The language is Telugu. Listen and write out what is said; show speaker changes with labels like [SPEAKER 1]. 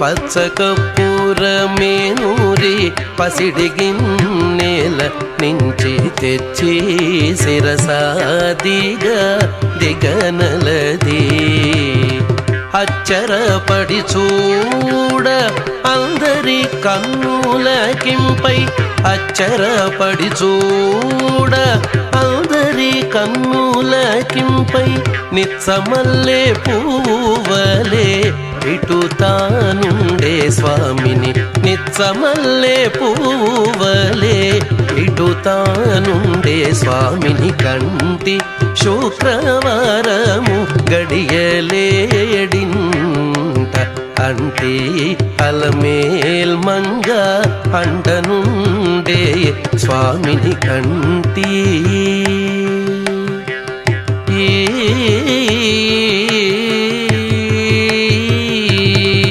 [SPEAKER 1] పచ్చకర్పూరమేనూరి పసిడిగిన్నెల నుంచి తెచ్చి శిరసాదిగా దిగనలది అచ్చరపడి చూడ అందరి కన్నులకింపై అచ్చరపడి చూడ అందరి కన్నులకింపై నిత్సమల్లే పూవలే ఇటు తానుండే స్వామిని నిత్సమల్లే పూవలే ఇటు తానుండే స్వామిని కంటి శుక్రవారము గడియలేడింట అంటే అలమేల్ మంగ అంటనుండే స్వామిని కంటి ఈ